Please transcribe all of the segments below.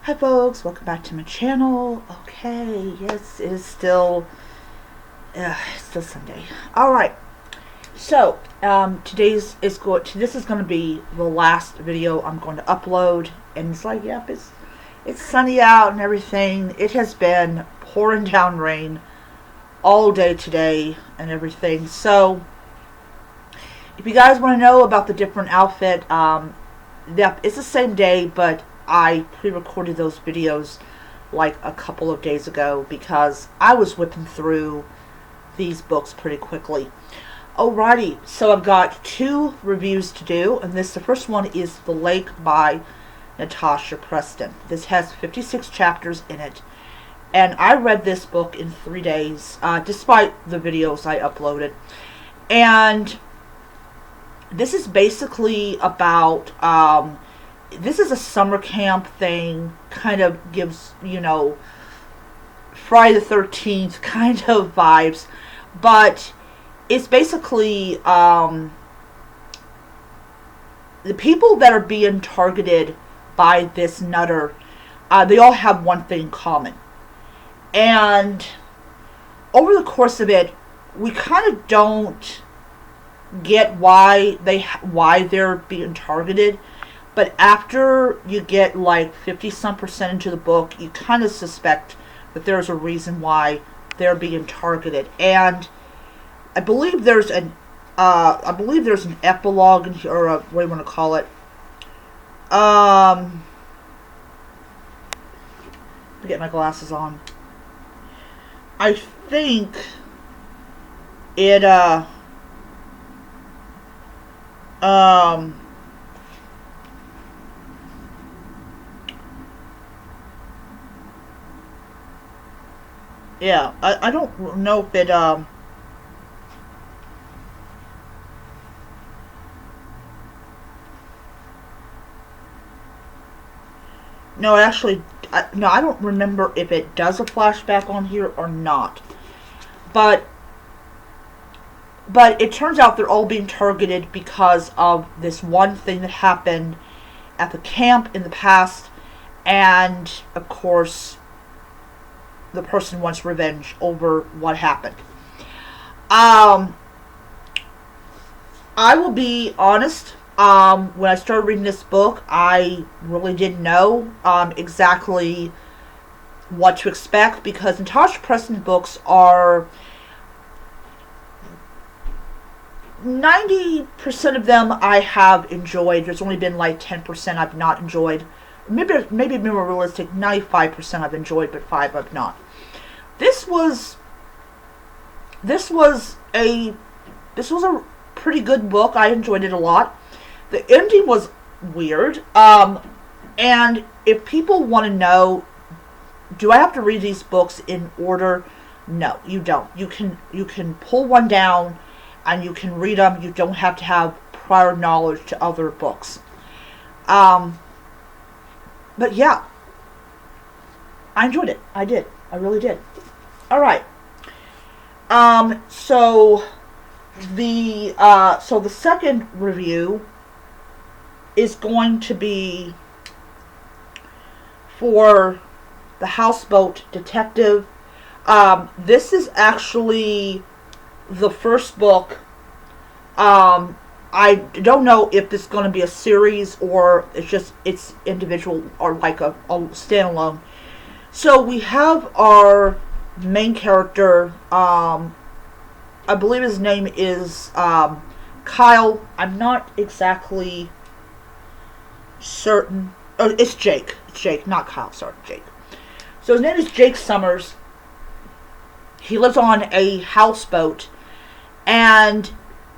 Hi folks, welcome back to my channel. Okay, yes, it is still Sunday. Alright, so this is going to be the last video I'm going to upload, and it's like, yep, it's sunny out and everything. It has been pouring down rain all day today and everything. So if you guys want to know about the different outfit, yep, it's the same day, but I pre-recorded those videos like a couple of days ago because I was whipping through these books pretty quickly. Alrighty, so I've got two reviews to do, and the first one is The Lake by Natasha Preston. This has 56 chapters in it, and I read this book in 3 days, despite the videos I uploaded. And this is basically about, this is a summer camp thing, kind of gives, Friday the 13th kind of vibes, but it's basically, the people that are being targeted by this nutter, they all have one thing in common. And over the course of it, we kind of don't get why they're being targeted. But after you get like 50-some% into the book, you kind of suspect that there's a reason why they're being targeted. And I believe there's an epilogue in here, or what do you want to call it? Get my glasses on. I think it yeah, I don't know if it, no, actually, no, I don't remember if it does a flashback on here or not. But it turns out they're all being targeted because of this one thing that happened at the camp in the past, and, of course, the person wants revenge over what happened. I will be honest, when I started reading this book, I really didn't know exactly what to expect, because Natasha Preston's books are 90% of them I have enjoyed. There's only been like 10% I've not enjoyed. Maybe more realistic, 95% I've enjoyed, but 5 I've not. This was a pretty good book. I enjoyed it a lot. The ending was weird. And if people want to know, do I have to read these books in order? No, you don't. You can pull one down and you can read them. You don't have to have prior knowledge to other books. But yeah, I enjoyed it. I did. I really did. Alright. So the second review is going to be for The Houseboat Detective. This is actually the first book. I don't know if this is going to be a series or it's individual or like a standalone. So we have our main character, I believe his name is Kyle. I'm not exactly certain. Oh, it's Jake. It's Jake, not Kyle. Sorry, Jake. So his name is Jake Summers. He lives on a houseboat, and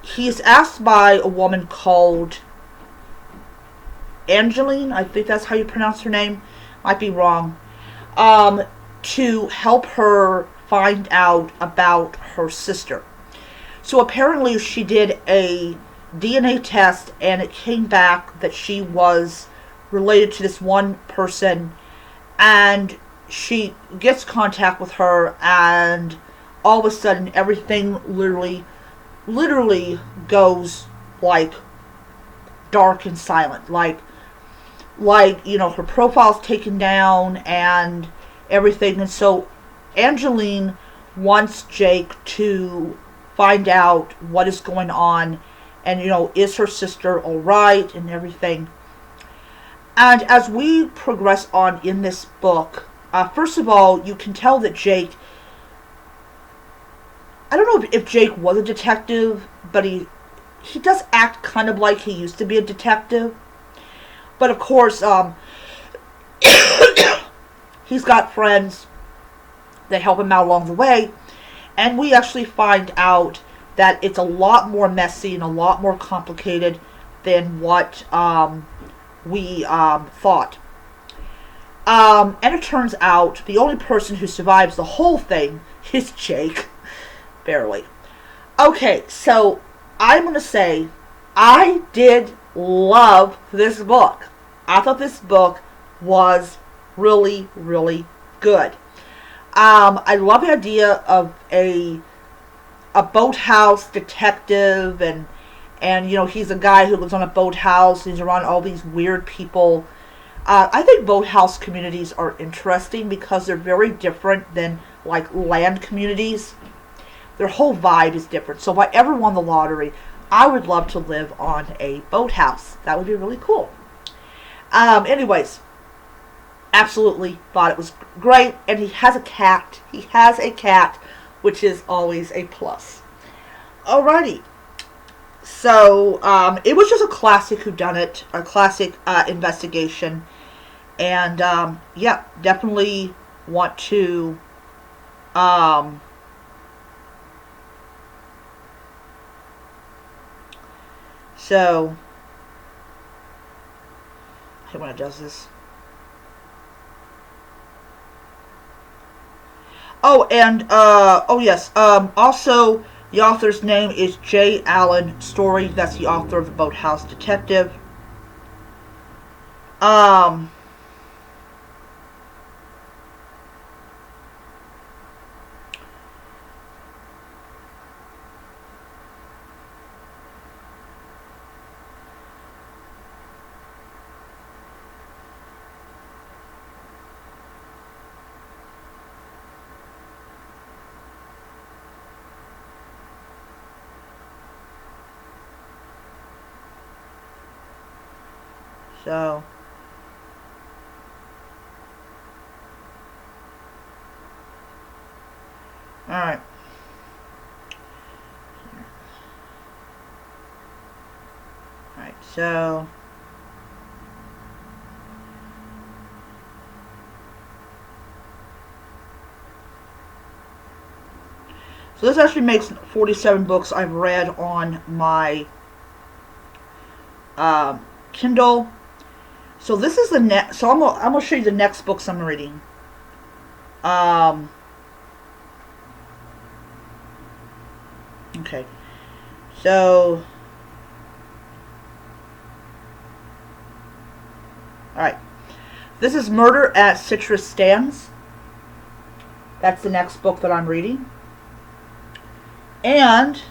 he's asked by a woman called Angeline. I think that's how you pronounce her name. Might be wrong. To help her find out about her sister. So apparently she did a DNA test, and it came back that she was related to this one person, and she gets contact with her, and all of a sudden everything literally goes like dark and silent. Like like, you know, her profile's taken down and everything. And so Angeline wants Jake to find out what is going on and, you know, is her sister all right and everything. And as we progress on in this book, first of all, you can tell that Jake, I don't know if Jake was a detective, but he does act kind of like he used to be a detective. But of course, he's got friends that help him out along the way. And we actually find out that it's a lot more messy and a lot more complicated than what we thought. And it turns out the only person who survives the whole thing is Jake. Barely. Okay, so I'm going to say I did love this book. I thought this book was really, really good. I love the idea of a boathouse detective, and you know, he's a guy who lives on a boathouse. He's around all these weird people. I think boathouse communities are interesting because they're very different than like land communities. Their whole vibe is different. So if I ever won the lottery, I would love to live on a boathouse. That would be really cool. Anyways, absolutely thought it was great. And he has a cat. He has a cat, which is always a plus. Alrighty. So, it was just a classic whodunit, a classic investigation. And, yeah, definitely want to, so, I hate when it does this. Oh, and, oh yes, also, the author's name is J. Allen Story. That's the author of The Boathouse Detective. So, alright. Alright, so, this actually makes 47 books I've read on my Kindle. So this is the next. So I'm gonna show you the next books I'm reading. Okay. So, all right. This is Murder at Citrus Stands. That's the next book that I'm reading. And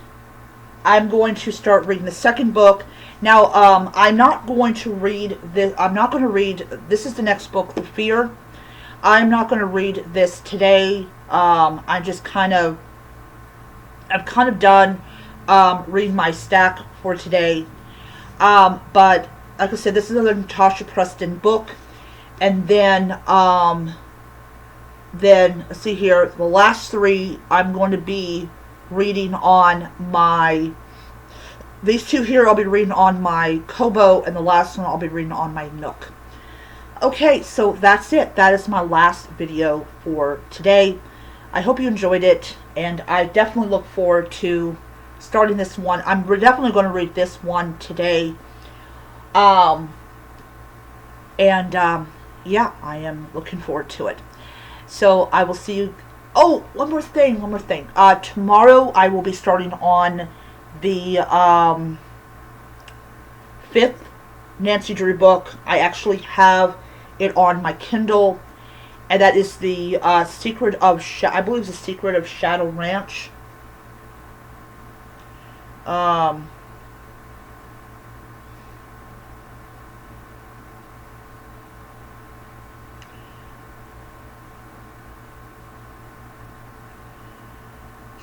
I'm going to start reading the second book. Now, I'm not going to read this. I'm not going to read. This is the next book, The Fear. I'm not going to read this today. I'm just kind of. I'm kind of done reading my stack for today. But like I said, this is another Natasha Preston book, and then let's see here. The last three I'm going to be reading on my. These two here I'll be reading on my Kobo, and the last one I'll be reading on my Nook. Okay, so that's it. That is my last video for today. I hope you enjoyed it, and I definitely look forward to starting this one. I'm definitely going to read this one today. Yeah, I am looking forward to it. So I will see you. Oh, one more thing. Tomorrow I will be starting on the 5th Nancy Drew book. I actually have it on my Kindle, and that is the Secret of I believe it's the Secret of Shadow Ranch.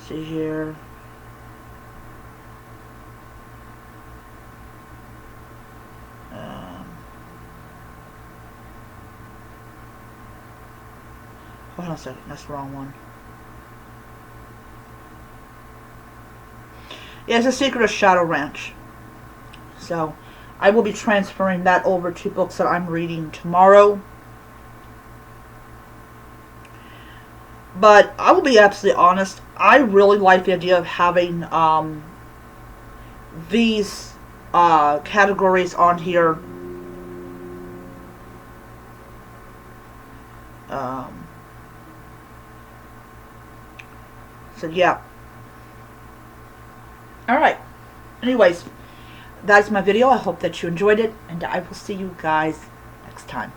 See here. Hold on a second, that's the wrong one. Yeah, it's The Secret of Shadow Ranch. So, I will be transferring that over to books that I'm reading tomorrow. But I will be absolutely honest, I really like the idea of having these categories on here. So yeah. Alright. Anyways, that's my video. I hope that you enjoyed it, and I will see you guys next time.